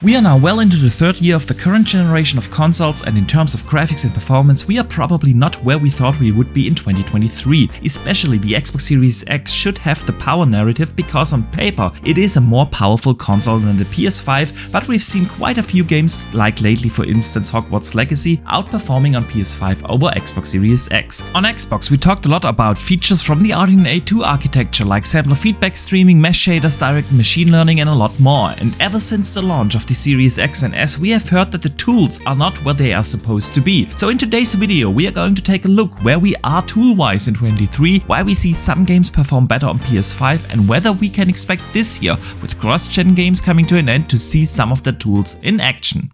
We are now well into the third year of the current generation of consoles, and in terms of graphics and performance, we are probably not where we thought we would be in 2023. Especially the Xbox Series X should have the power narrative because on paper it is a more powerful console than the PS5, but we've seen quite a few games, like lately for instance Hogwarts Legacy, outperforming on PS5 over Xbox Series X. On Xbox we talked a lot about features from the RDNA 2 architecture like sampler feedback streaming, mesh shaders, direct machine learning and a lot more, and ever since the launch of the Series X and S, we have heard that the tools are not where they are supposed to be. So in today's video we are going to take a look where we are tool-wise in 2023, why we see some games perform better on PS5 and whether we can expect this year, with cross-gen games coming to an end, to see some of the tools in action.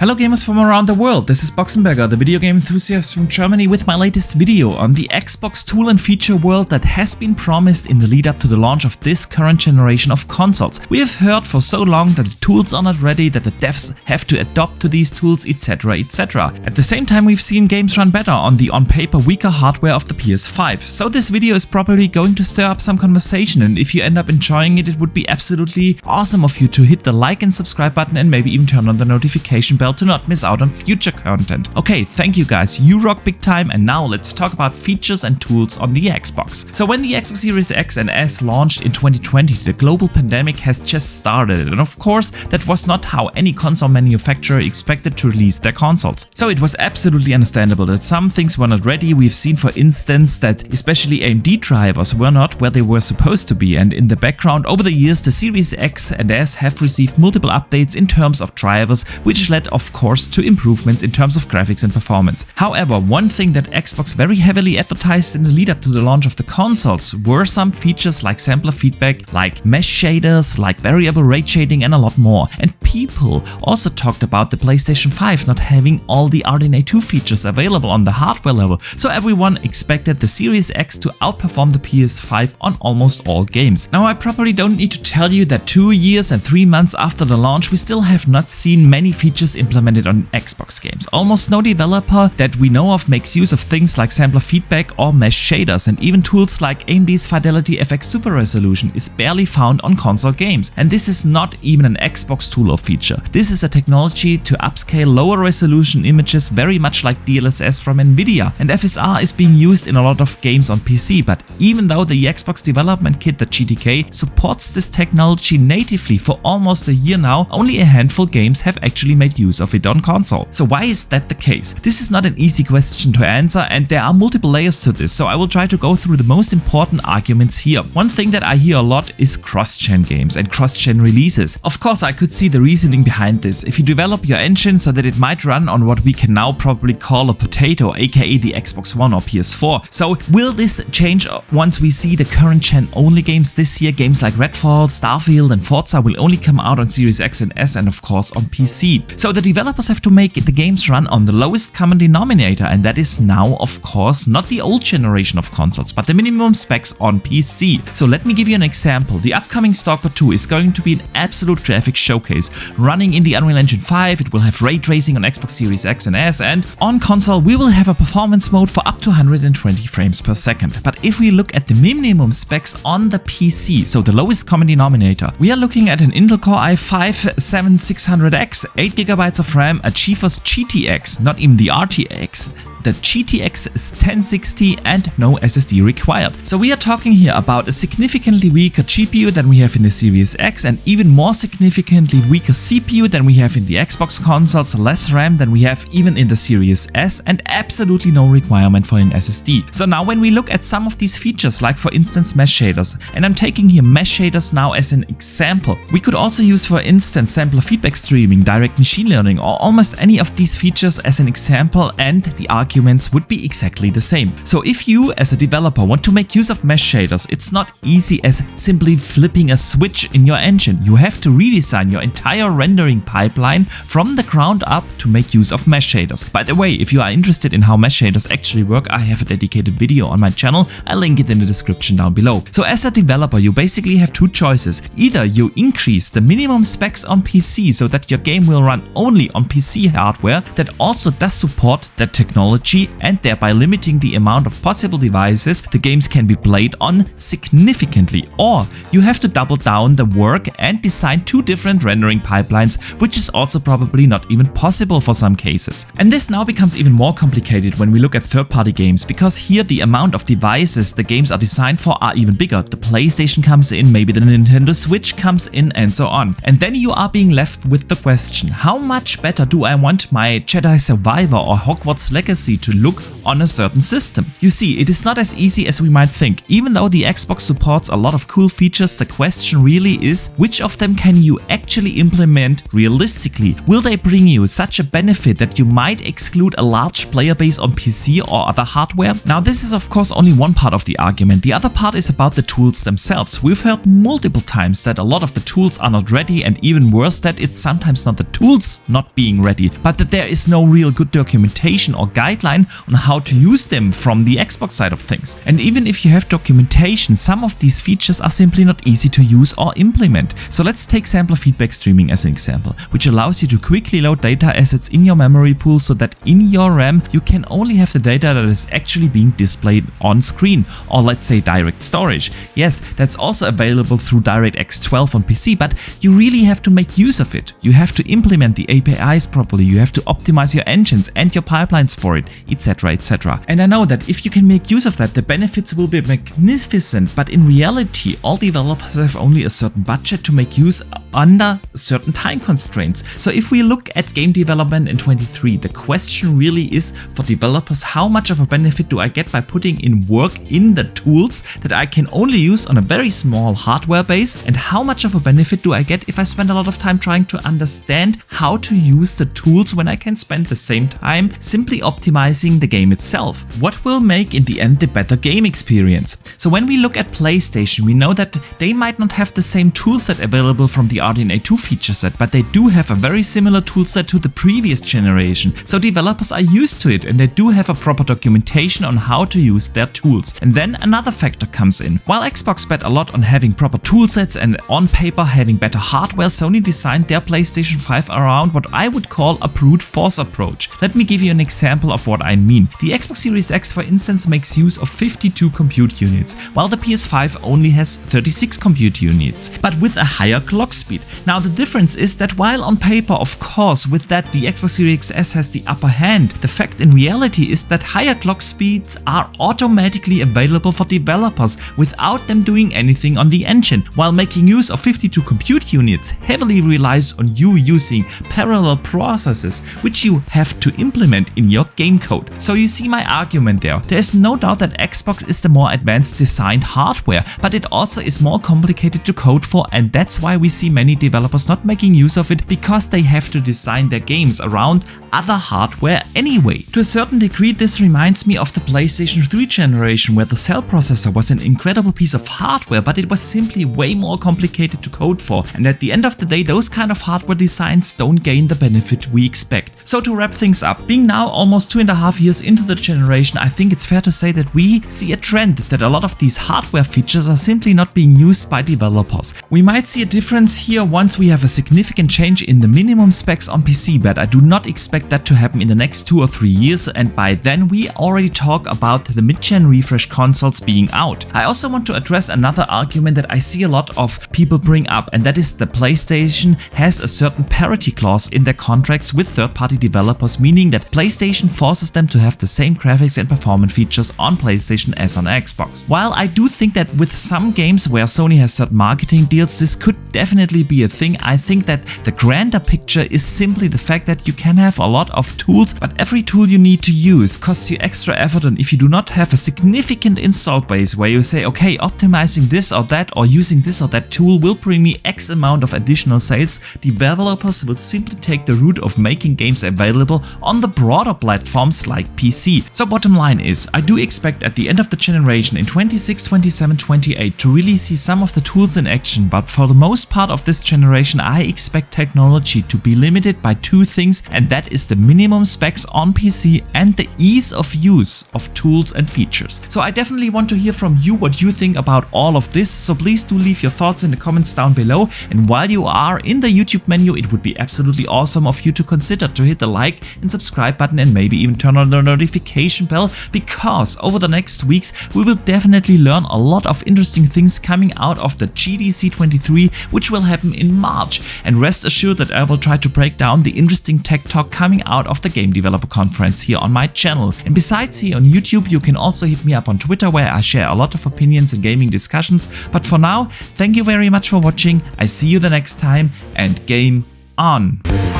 Hello gamers from around the world, this is Boxenberger, the video game enthusiast from Germany, with my latest video on the Xbox tool and feature world that has been promised in the lead up to the launch of this current generation of consoles. We have heard for so long that the tools are not ready, that the devs have to adapt to these tools, etc, etc. At the same time we've seen games run better on the on paper weaker hardware of the PS5. So this video is probably going to stir up some conversation, and if you end up enjoying it, it would be absolutely awesome of you to hit the like and subscribe button and maybe even turn on the notification bell to not miss out on future content. Okay, thank you guys, you rock big time, and now let's talk about features and tools on the Xbox. So when the Xbox Series X and S launched in 2020, the global pandemic has just started, and of course that was not how any console manufacturer expected to release their consoles. So it was absolutely understandable that some things were not ready. We've seen for instance that especially AMD drivers were not where they were supposed to be, and in the background over the years the Series X and S have received multiple updates in terms of drivers, which led of course to improvements in terms of graphics and performance. However, one thing that Xbox very heavily advertised in the lead up to the launch of the consoles were some features like sampler feedback, like mesh shaders, like variable rate shading and a lot more. And people also talked about the PlayStation 5 not having all the RDNA 2 features available on the hardware level, so everyone expected the Series X to outperform the PS5 on almost all games. Now I probably don't need to tell you that 2 years and 3 months after the launch we still have not seen many features implemented on Xbox games. Almost no developer that we know of makes use of things like sampler feedback or mesh shaders, and even tools like AMD's Fidelity FX Super Resolution is barely found on console games. And this is not even an Xbox tool or feature. This is a technology to upscale lower resolution images, very much like DLSS from Nvidia, and FSR is being used in a lot of games on PC, but even though the Xbox development kit, the GTK, supports this technology natively for almost a year now, only a handful of games have actually made use of it on console. So why is that the case? This is not an easy question to answer, and there are multiple layers to this, so I will try to go through the most important arguments here. One thing that I hear a lot is cross-gen games and cross-gen releases. Of course I could see the reasoning behind this. If you develop your engine so that it might run on what we can now probably call a potato, aka the Xbox One or PS4. So will this change once we see the current gen only games this year? Games like Redfall, Starfield and Forza will only come out on Series X and S and of course on PC. So the developers have to make the games run on the lowest common denominator, and that is now of course not the old generation of consoles but the minimum specs on PC. So let me give you an example. The upcoming Stalker 2 is going to be an absolute graphics showcase, running in the Unreal Engine 5, it will have ray tracing on Xbox Series X and S, and on console we will have a performance mode for up to 120 frames per second. But if we look at the minimum specs on the PC, so the lowest common denominator, we are looking at an Intel Core i5-7600X, 8GB of RAM, a GeForce GTX, not even the RTX. The GTX is 1060 and no SSD required. So we are talking here about a significantly weaker GPU than we have in the Series X, and even more significantly weaker CPU than we have in the Xbox consoles, less RAM than we have even in the Series S, and absolutely no requirement for an SSD. So now when we look at some of these features, like for instance mesh shaders, and I'm taking here mesh shaders now as an example, we could also use for instance sampler feedback streaming, direct machine learning, or almost any of these features as an example, and the arguments would be exactly the same. So if you as a developer want to make use of mesh shaders, it's not easy as simply flipping a switch in your engine. You have to redesign your entire rendering pipeline from the ground up to make use of mesh shaders. By the way, if you are interested in how mesh shaders actually work, I have a dedicated video on my channel. I'll link it in the description down below. So as a developer you basically have two choices. Either you increase the minimum specs on PC so that your game will run only on PC hardware that also does support that technology technology and thereby limiting the amount of possible devices the games can be played on significantly. Or you have to double down the work and design two different rendering pipelines, which is also probably not even possible for some cases. And this now becomes even more complicated when we look at third-party games, because here the amount of devices the games are designed for are even bigger. The PlayStation comes in, maybe the Nintendo Switch comes in, and so on. And then you are being left with the question, how much better do I want my Jedi Survivor or Hogwarts Legacy to look on a certain system? You see, it is not as easy as we might think. Even though the Xbox supports a lot of cool features, the question really is, which of them can you actually implement realistically? Will they bring you such a benefit that you might exclude a large player base on PC or other hardware? Now, this is of course only one part of the argument. The other part is about the tools themselves. We've heard multiple times that a lot of the tools are not ready, and even worse, that it's sometimes not the tools not being ready, but that there is no real good documentation or guideline on how to use them from the Xbox side of things. And even if you have documentation, some of these features are simply not easy to use or implement. So let's take sampler feedback streaming as an example, which allows you to quickly load data assets in your memory pool so that in your RAM you can only have the data that is actually being displayed on screen, or let's say direct storage. Yes, that's also available through DirectX 12 on PC, but you really have to make use of it. You have to implement the APIs properly, you have to optimize your engines and your pipelines for it, etc, etc. And I know that if you can make use of that, the benefits will be magnificent, but in reality all developers have only a certain budget to make use under certain time constraints. So if we look at game development in 23, the question really is for developers, how much of a benefit do I get by putting in work in the tools that I can only use on a very small hardware base, and how much of a benefit do I get if I spend a lot of time trying to understand how to use the tools when I can spend the same time simply optimizing the game itself? What will make in the end the better game experience? So when we look at PlayStation, we know that they might not have the same toolset available from the RDNA 2 feature set, but they do have a very similar toolset to the previous generation. So developers are used to it, and they do have a proper documentation on how to use their tools. And then another factor comes in. While Xbox bet a lot on having proper toolsets and on paper having better hardware, Sony designed their PlayStation 5 around what I would call a brute force approach. Let me give you an example of what I mean. The Xbox Series X, for instance, makes use of 52 compute units, while the PS5 only has 36 compute units, but with a higher clock speed. Now the difference is that while on paper, of course, with that the Xbox Series S has the upper hand, the fact in reality is that higher clock speeds are automatically available for developers without them doing anything on the engine, while making use of 52 compute units heavily relies on you using parallel processes which you have to implement in your game code. So you see my argument there. There is no doubt that Xbox is the more advanced designed hardware, but it also is more complicated to code for, and that's why we see many developers not making use of it, because they have to design their games around other hardware anyway. To a certain degree, this reminds me of the PlayStation 3 generation, where the cell processor was an incredible piece of hardware, but it was simply way more complicated to code for, and at the end of the day those kind of hardware designs don't gain the benefit we expect. So to wrap things up, being now almost 2.5 years into the generation, I think it's fair to say that we see a trend that a lot of these hardware features are simply not being used by developers. We might see a difference here once we have a significant change in the minimum specs on PC, but I do not expect that to happen in the next 2 or 3 years, and by then we already talk about the mid-gen refresh consoles being out. I also want to address another argument that I see a lot of people bring up, and that is the PlayStation has a certain parity clause in their contracts with third-party developers, meaning that PlayStation forces them to have the same graphics and performance features on PlayStation as on Xbox. While I do think that with some games where Sony has certain marketing deals, this could definitely be a thing, I think that the grander picture is simply the fact that you can have a lot of tools, but every tool you need to use costs you extra effort, and if you do not have a significant install base where you say, okay, optimizing this or that or using this or that tool will bring me X amount of additional sales, developers will simply take the route of making games available on the broader platforms like PC. So bottom line is, I do expect at the end of the generation in 26, 27, 28 to really see some of the tools in action, but for the most part of this this generation, I expect technology to be limited by two things, and that is the minimum specs on PC and the ease of use of tools and features. So I definitely want to hear from you what you think about all of this, so please do leave your thoughts in the comments down below. And while you are in the YouTube menu, it would be absolutely awesome of you to consider to hit the like and subscribe button and maybe even turn on the notification bell, because over the next weeks we will definitely learn a lot of interesting things coming out of the GDC 23, which will happen in March. And rest assured that I will try to break down the interesting tech talk coming out of the Game Developer Conference here on my channel. And besides here on YouTube, you can also hit me up on Twitter, where I share a lot of opinions and gaming discussions. But for now, thank you very much for watching. I see you the next time, and game on!